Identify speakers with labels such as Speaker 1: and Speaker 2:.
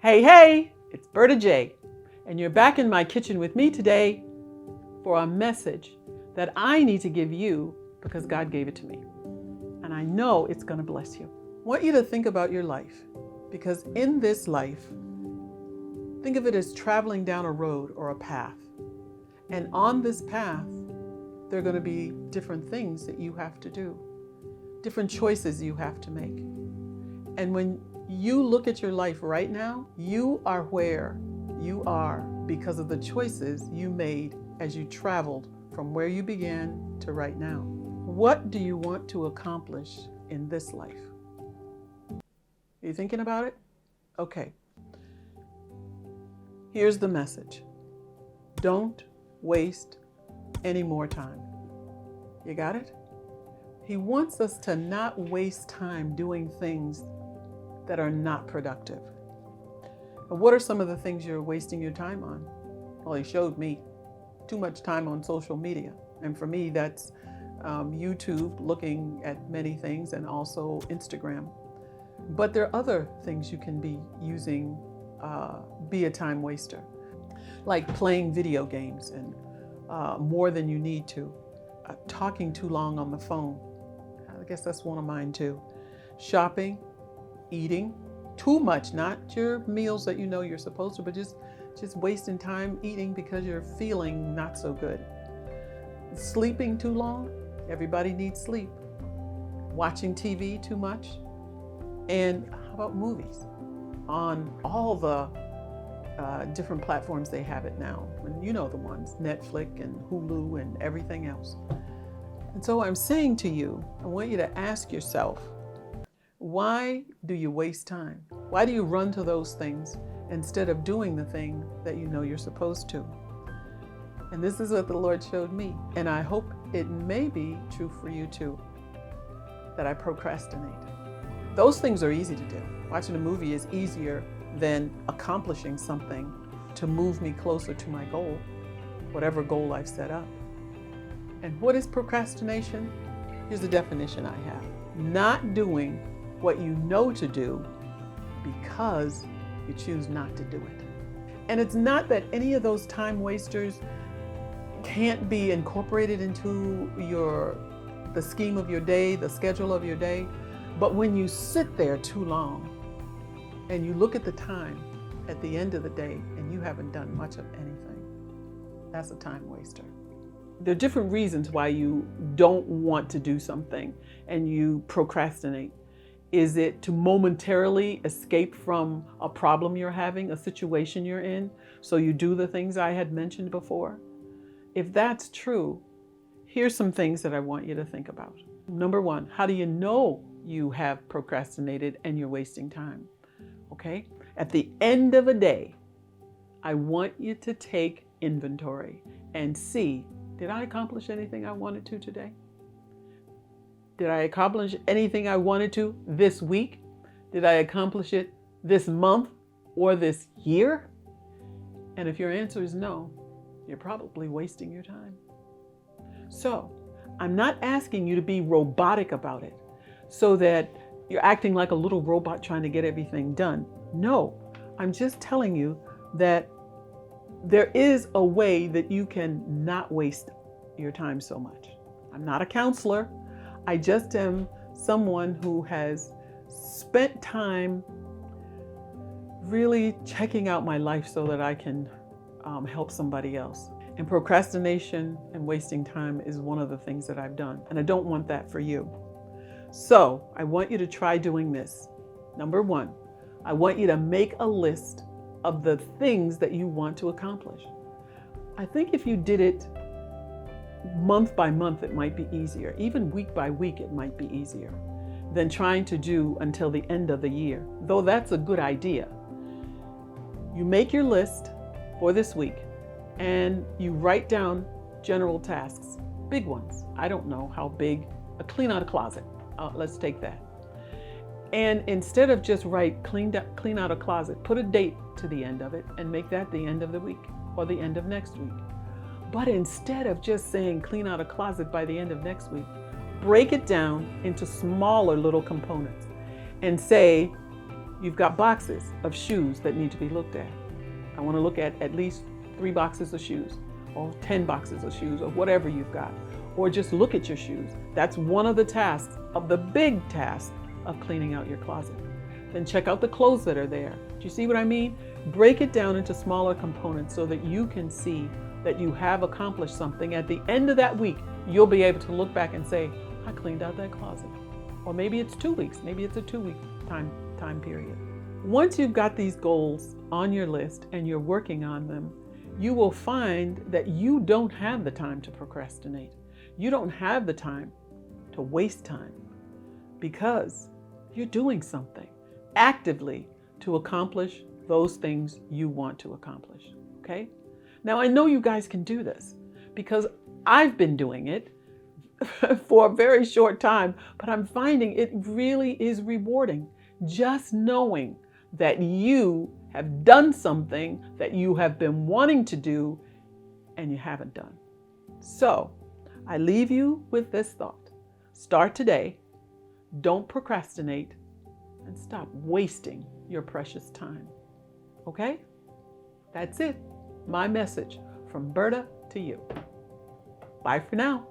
Speaker 1: Hey, it's BERTA J, and you're back in my kitchen with me today for a message that I need to give you because God gave it to me. And I know it's going to bless you. I want you to think about your life, because in this life, think of it as traveling down a road or a path. And on this path, there are going to be different things that you have to do, different choices you have to make. And when you look at your life right now, you are where you are because of the choices you made as you traveled from where you began to right now. What do you want to accomplish in this life? Are you thinking about it? Okay. Here's the message. Don't waste any more time. You got it? He wants us to not waste time doing things that are not productive. And what are some of the things you're wasting your time on? Well, he showed me too much time on social media. And for me, that's YouTube, looking at many things, and also Instagram. But there are other things you can be using, be a time waster, like playing video games and more than you need to, talking too long on the phone. I guess that's one of mine too. Shopping, eating too much, not your meals that you know you're supposed to, but just wasting time eating because you're feeling not so good. Sleeping too long. Everybody needs sleep. Watching TV too much. And how about movies? On all the different platforms they have it now. And you know the ones, Netflix and Hulu and everything else. And so I'm saying to you, I want you to ask yourself, why do you waste time? Why do you run to those things instead of doing the thing that you know you're supposed to? And this is what the Lord showed me. And I hope it may be true for you too, that I procrastinate. Those things are easy to do. Watching a movie is easier than accomplishing something to move me closer to my goal, whatever goal I've set up. And what is procrastination? Here's the definition I have. Not doing what you know to do because you choose not to do it. And it's not that any of those time wasters can't be incorporated into the scheme of your day, the schedule of your day, but when you sit there too long and you look at the time at the end of the day and you haven't done much of anything, that's a time waster. There are different reasons why you don't want to do something and you procrastinate. Is it to momentarily escape from a problem you're having, a situation you're in, so you do the things I had mentioned before? If that's true, here's some things that I want you to think about. Number one, how do you know you have procrastinated and you're wasting time? Okay? At the end of a day, I want you to take inventory and see, did I accomplish anything I wanted to today? Did I accomplish anything I wanted to this week? Did I accomplish it this month or this year? And if your answer is no, you're probably wasting your time. So I'm not asking you to be robotic about it so that you're acting like a little robot trying to get everything done. No, I'm just telling you that there is a way that you can not waste your time so much. I'm not a counselor. I just am someone who has spent time really checking out my life so that I can help somebody else. And procrastination and wasting time is one of the things that I've done. And I don't want that for you. So I want you to try doing this. Number one, I want you to make a list of the things that you want to accomplish. I think if you did it month by month, it might be easier. Even week by week, it might be easier than trying to do until the end of the year, though that's a good idea. You make your list for this week and you write down general tasks, big ones. I don't know how big, clean out a closet. Let's take that. And instead of just write clean out a closet, put a date to the end of it and make that the end of the week or the end of next week. But instead of just saying clean out a closet by the end of next week, break it down into smaller little components and say, You've got boxes of shoes that need to be looked at. I want to look at least 3 boxes of shoes, or 10 boxes of shoes, or whatever you've got. Or just look at your shoes. That's one of the tasks, of the big task of cleaning out your closet. Then check out the clothes that are there. Do you see what I mean? Break it down into smaller components so that you can see that you have accomplished something. At the end of that week, you'll be able to look back and say, I cleaned out that closet. Or maybe it's 2 weeks, maybe it's a 2-week time period. Once you've got these goals on your list and you're working on them, you will find that you don't have the time to procrastinate. You don't have the time to waste time because you're doing something actively to accomplish those things you want to accomplish, okay? Now, I know you guys can do this because I've been doing it for a very short time, but I'm finding it really is rewarding. Just knowing that you have done something that you have been wanting to do and you haven't done. So I leave you with this thought. Start today. Don't procrastinate and stop wasting your precious time. Okay? That's it. My message from Berta to you. Bye for now.